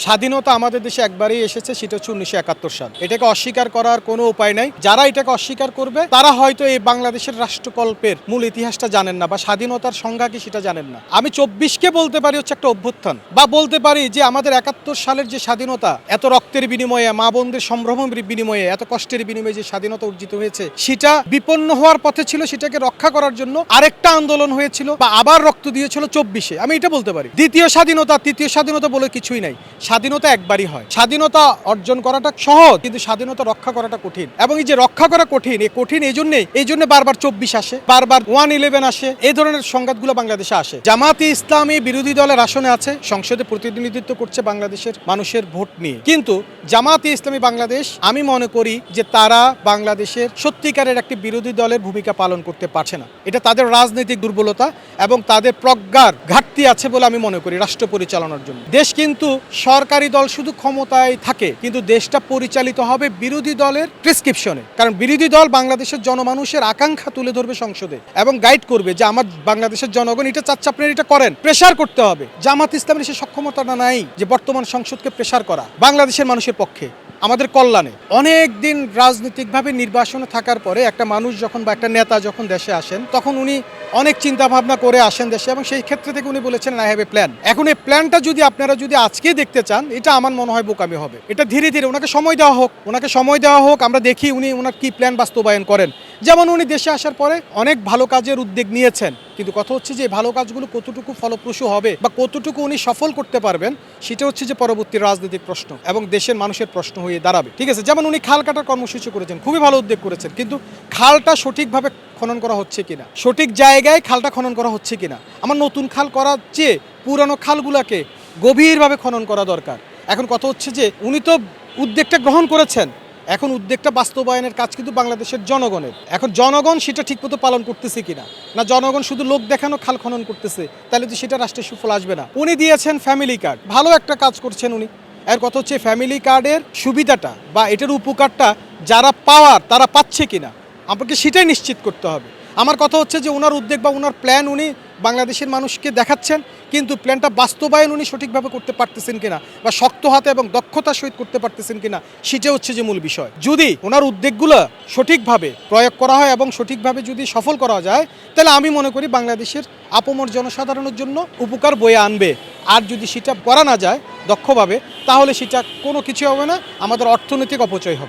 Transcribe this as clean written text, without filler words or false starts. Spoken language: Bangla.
স্বাধীনতা আমাদের দেশে একবারই এসেছে, সেটা হচ্ছে 1971 সাল। এটাকে অস্বীকার করার কোনো উপায় নাই। যারা এটাকে অস্বীকার করবে তারা হয়তো এই বাংলাদেশের রাষ্ট্রকল্পের মূল ইতিহাসটা জানেন না বা স্বাধীনতার সংজ্ঞা কি সেটা জানেন না। আমি 24কে বলতে পারি হচ্ছে একটা অভ্যুত্থান, বা বলতে পারি যে আমাদের 71 সালের যে স্বাধীনতা, এত রক্তের বিনিময়ে, মা বোনদের সম্ভ্রমের বিনিময়ে, এত কষ্টের বিনিময়ে যে স্বাধীনতা অর্জিত হয়েছে, সেটা বিপন্ন হওয়ার পথে ছিল। সেটাকে রক্ষা করার জন্য আরেকটা আন্দোলন হয়েছিল বা আবার রক্ত দিয়েছিল 24-এ। আমি এটা বলতে পারি। দ্বিতীয় স্বাধীনতা, তৃতীয় স্বাধীনতা বলে কিছুই নাই। স্বাধীনতা একবারই হয়। স্বাধীনতা অর্জন করাটা সহজ, কিন্তু স্বাধীনতা রক্ষা করাটা কঠিন। এবং এই যে রক্ষা করা কঠিন, এই কঠিন এই জন্য বারবার 24 আসে, বারবার 111 আসে, এই ধরনের সংঘাতগুলো বাংলাদেশে আসে। জামাতে ইসলামী বিরোধী দলের আসনে আছে, সংসদে প্রতিনিধিত্ব করছে বাংলাদেশের মানুষের ভোট নিয়ে। কিন্তু জামাতে ইসলামী বাংলাদেশ, আমি মনে করি যে তারা বাংলাদেশের সত্যিকারের একটি বিরোধী দলের ভূমিকা পালন করতে পারছে না। এটা তাদের রাজনৈতিক দুর্বলতা এবং তাদের প্রজ্ঞার ঘাটতি আছে বলে আমি মনে করি রাষ্ট্র পরিচালনার জন্য। দেশ কিন্তু সরকারি দল শুধু ক্ষমতায় থাকে, কিন্তু দেশটা পরিচালিত হবে বিরোধী দলের প্রেসক্রিপশনে। কারণ বিরোধী দল বাংলাদেশের জনমানুষের আকাঙ্ক্ষা তুলে ধরবে সংসদে এবং গাইড করবে যে আমার বাংলাদেশের জনগণ এটা চাচ্ছে, আপনারা এটা করেন। প্রেশার করতে হবে। জামাত ইসলামের সে সক্ষমতাটা নাই যে বর্তমান সংসদকে প্রেশার করা বাংলাদেশের মানুষের পক্ষে, আমাদের কল্যাণে। অনেক দিন রাজনৈতিকভাবে নির্বাসনে থাকার পরে একটা মানুষ যখন বা একটা নেতা যখন দেশে আসেন, তখন উনি অনেক চিন্তা ভাবনা করে আসেন দেশে, এবং সেই ক্ষেত্রে থেকে উনি বলেছেন আই হ্যাভ এ প্ল্যান। এখন এই প্ল্যানটা যদি আপনারা আজকে দেখতে চান, এটা আমার মনে হয় বোকামি হবে। এটা ধীরে ধীরে ওনাকে সময় দেওয়া হোক, আমরা দেখি উনি ওনার কি প্ল্যান বাস্তবায়ন করেন। যেমন উনি দেশে আসার পরে অনেক ভালো কাজের উদ্যোগ নিয়েছেন, কিন্তু কথা হচ্ছে যে ভালো কাজগুলো কতটুকু ফলপ্রসূ হবে বা কতটুকু উনি সফল করতে পারবেন, সেটা হচ্ছে যে পরবর্তী রাজনৈতিক প্রশ্ন এবং দেশের মানুষের প্রশ্ন হয়ে দাঁড়াবে। ঠিক আছে, যেমন উনি খাল কাটার কর্মসূচি করেছেন, খুবই ভালো উদ্যোগ করেছেন, কিন্তু খালটা সঠিকভাবে খনন করা হচ্ছে কিনা, সঠিক জায়গায় খালটা খনন করা হচ্ছে কিনা। আমার নতুন খাল করার চেয়ে পুরানো খালগুলোকে গভীরভাবে খনন করা দরকার। এখন কথা হচ্ছে যে উনি তো উদ্যোগটা গ্রহণ করেছেন, এখন উদ্যোগটা বাস্তবায়নের কাজ কিন্তু বাংলাদেশের জনগণের। এখন জনগণ সেটা ঠিকমতো পালন করতেছে কিনা, না জনগণ শুধু লোক দেখানো খাল খনন করতেছে, তাহলে তো সেটা রাষ্ট্রের সুফল আসবে না। উনি দিয়েছেন ফ্যামিলি কার্ড, ভালো একটা কাজ করছেন উনি। এর কথা হচ্ছে ফ্যামিলি কার্ডের সুবিধাটা বা এটার উপকারটা যারা পাওয়ার তারা পাচ্ছে কিনা, আমাকে সেটাই নিশ্চিত করতে হবে। আমার কথা হচ্ছে যে ওনার উদ্যোগ বা ওনার প্ল্যান উনি বাংলাদেশের মানুষকে দেখাচ্ছেন, কিন্তু প্ল্যানটা বাস্তবায়ন উনি সঠিকভাবে করতে পারতেছেন কিনা বা শক্ত হাতে এবং দক্ষতার সহিত করতে পারতেছেন কিনা, সেটা হচ্ছে যে মূল বিষয়। যদি ওনার উদ্যোগগুলো সঠিকভাবে প্রয়োগ করা হয় এবং সঠিকভাবে যদি সফল করা যায়, তাহলে আমি মনে করি বাংলাদেশের আপামর জনসাধারণের জন্য উপকার বয়ে আনবে। আর যদি সেটা করা না যায় দক্ষভাবে, তাহলে সেটা কোনো কিছু হবে না, আমাদের অর্থনৈতিক অপচয় হবে।